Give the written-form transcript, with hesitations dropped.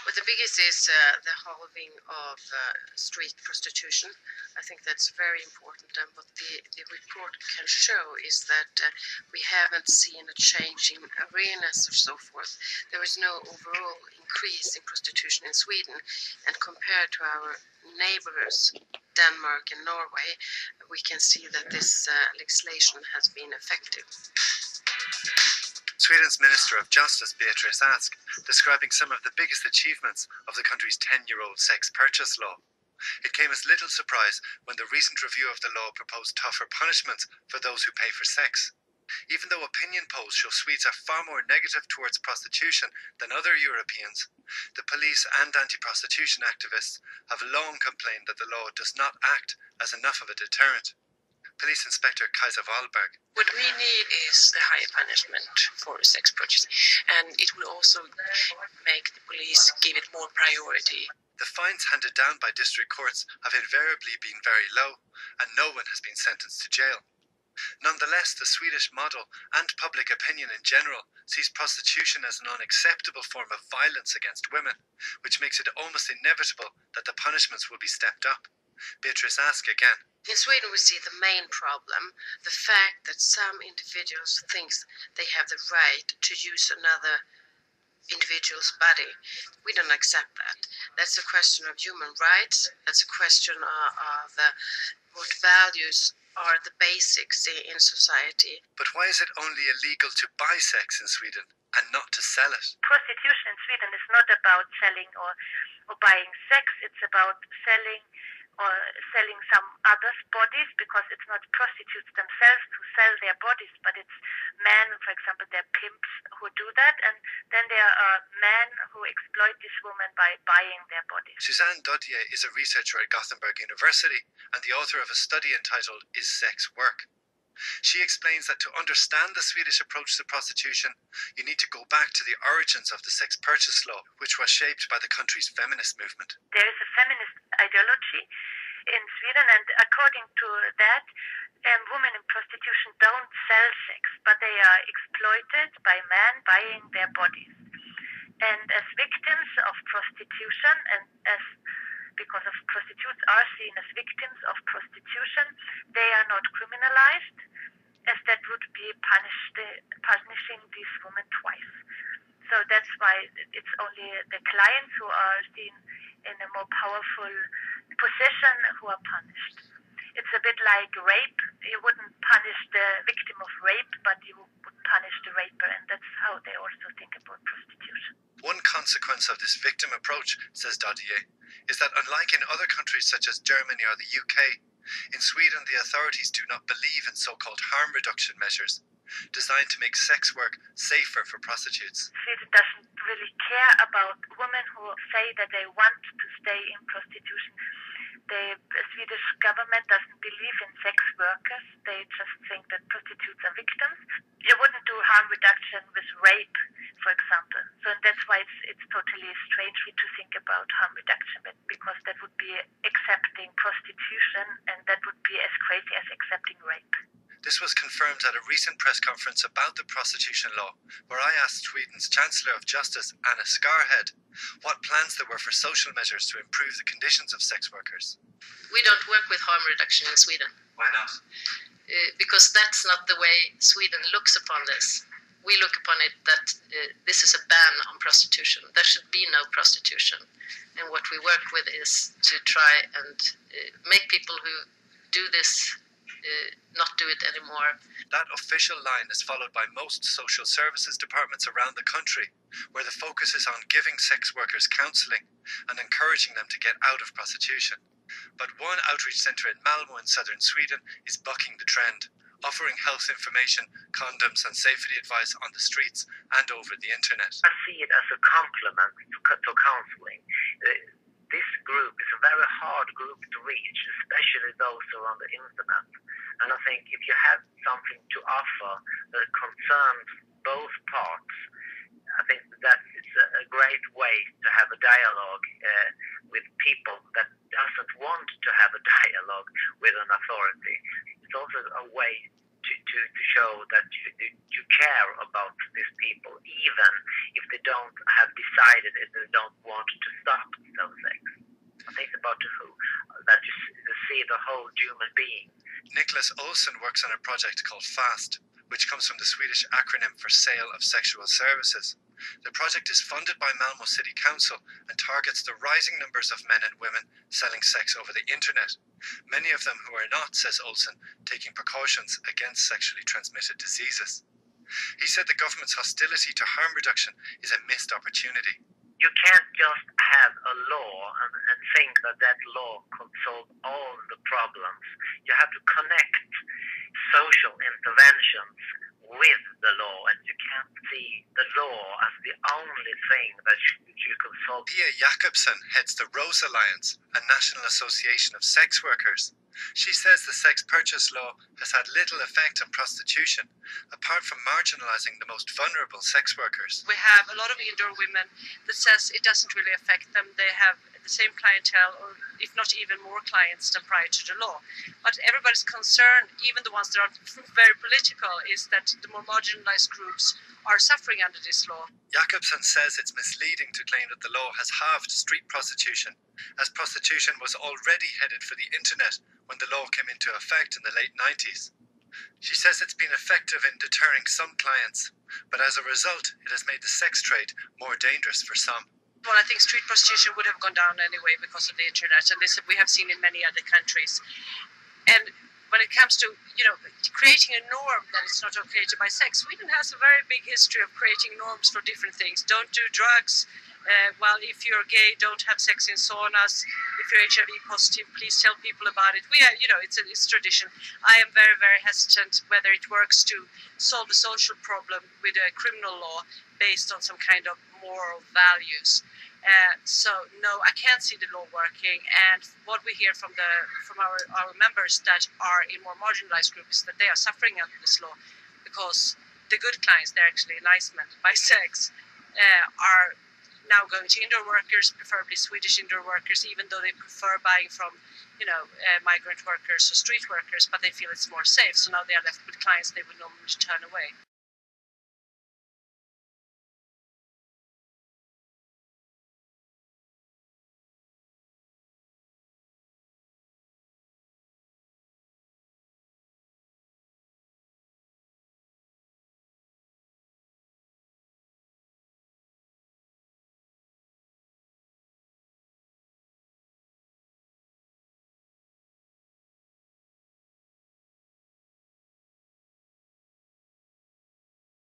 Well, the biggest is the halving of street prostitution. I think that's very important. And what the report can show is that we haven't seen a change in awareness or so forth. There is no overall increase in prostitution in Sweden. And compared to our neighbors, Denmark and Norway, we can see that this legislation has been effective. Sweden's Minister of Justice, Beatrice Ask, describing some of the biggest achievements of the country's 10-year-old sex purchase law. It came as little surprise when the recent review of the law proposed tougher punishments for those who pay for sex. Even though opinion polls show Swedes are far more negative towards prostitution than other Europeans, the police and anti-prostitution activists have long complained that the law does not act as enough of a deterrent. Police Inspector Kajsa Wahlberg. What we need is the higher punishment for sex purchase, and it will also make the police give it more priority. The fines handed down by district courts have invariably been very low, and no one has been sentenced to jail. Nonetheless, the Swedish model and public opinion in general sees prostitution as an unacceptable form of violence against women, which makes it almost inevitable that the punishments will be stepped up. Beatrice Ask again. In Sweden, we see the main problem, the fact that some individuals think they have the right to use another individual's body. We don't accept that. That's a question of human rights. That's a question of what values are the basics in society. But why is it only illegal to buy sex in Sweden and not to sell it? Prostitution in Sweden is not about selling or buying sex. It's about selling some others' bodies, because it's not prostitutes themselves who sell their bodies, but it's men, for example, they're pimps who do that, and then there are men who exploit these women by buying their bodies. Suzanne Dodier is a researcher at Gothenburg University and the author of a study entitled Is Sex Work? She explains that to understand the Swedish approach to prostitution, you need to go back to the origins of the sex purchase law, which was shaped by the country's feminist movement. There is a feminist ideology in Sweden, and according to that, women in prostitution don't sell sex, but they are exploited by men buying their bodies. And as victims of prostitution, and because of prostitutes are seen as victims of prostitution, they are not criminalized, as that would be punishing these women twice. So that's why it's only the clients who are seen in a more powerful position who are punished. It's a bit like rape. You wouldn't punish the victim of rape, but you would punish the raper, and that's how they also think about prostitution. One consequence of this victim approach, says Dodier, is that unlike in other countries such as Germany or the UK, in Sweden the authorities do not believe in so-called harm reduction measures, designed to make sex work safer for prostitutes. Sweden doesn't really care about women who say that they want to stay in prostitution. The Swedish government doesn't believe in sex workers. They just think that prostitutes are victims. You wouldn't do harm reduction with rape, for example. So that's why it's totally strange to think about harm reduction, because that would be accepting prostitution, and that would be as crazy as accepting rape. This was confirmed at a recent press conference about the prostitution law, where I asked Sweden's Chancellor of Justice, Anna Skarhed, what plans there were for social measures to improve the conditions of sex workers. We don't work with harm reduction in Sweden. Why not? Because that's not the way Sweden looks upon this. We look upon it that this is a ban on prostitution. There should be no prostitution. And what we work with is to try and make people who do this not do it anymore. That official line is followed by most social services departments around the country, where the focus is on giving sex workers counselling and encouraging them to get out of prostitution. But one outreach centre in Malmö in southern Sweden is bucking the trend, offering health information, condoms and safety advice on the streets and over the internet. I see it as a complement to counselling. This group is a very hard group to reach, especially those who are on the internet. And I think if you have something to offer that concerns both parts, I think that is a great way to have a dialogue with people that doesn't want to have a dialogue with an authority. It's also a way to show that you care about these people, even if they don't have decided that they don't want to stop self sex. I think it's about that you see the whole human being. Nicholas Olsson works on a project called FAST, which comes from the Swedish acronym for Sale of Sexual Services. The project is funded by Malmö City Council and targets the rising numbers of men and women selling sex over the internet. Many of them who are not, says Olsson, taking precautions against sexually transmitted diseases. He said the government's hostility to harm reduction is a missed opportunity. You can't just have a law and think that that law could solve all the problems. You have to connect social interventions with the law, and you can't see the law as the only thing that you can solve. Pia Jakobsen heads the Rose Alliance, a national association of sex workers. She says the sex purchase law has had little effect on prostitution, apart from marginalising the most vulnerable sex workers. We have a lot of indoor women that says it doesn't really affect them. They have the same clientele, or if not even more clients than prior to the law. But everybody's concern, even the ones that are very political, is that the more marginalised groups are suffering under this law. Jakobsen says it's misleading to claim that the law has halved street prostitution, as prostitution was already headed for the internet when the law came into effect in the late 90s. She says it's been effective in deterring some clients, but as a result, it has made the sex trade more dangerous for some. Well, I think street prostitution would have gone down anyway because of the internet, and this we have seen in many other countries. And when it comes to, creating a norm that it's not okay to buy sex, Sweden has a very big history of creating norms for different things. Don't do drugs. Well, if you're gay, don't have sex in saunas. If you're HIV positive, please tell people about it. We are, it's tradition. I am very, very hesitant whether it works to solve a social problem with a criminal law based on some kind of moral values. So no, I can't see the law working. And what we hear from our members that are in more marginalized groups is that they are suffering under this law because the good clients, they're actually nice men, by sex, are now going to indoor workers, preferably Swedish indoor workers, even though they prefer buying from, migrant workers or street workers, but they feel it's more safe. So now they are left with clients they would normally turn away.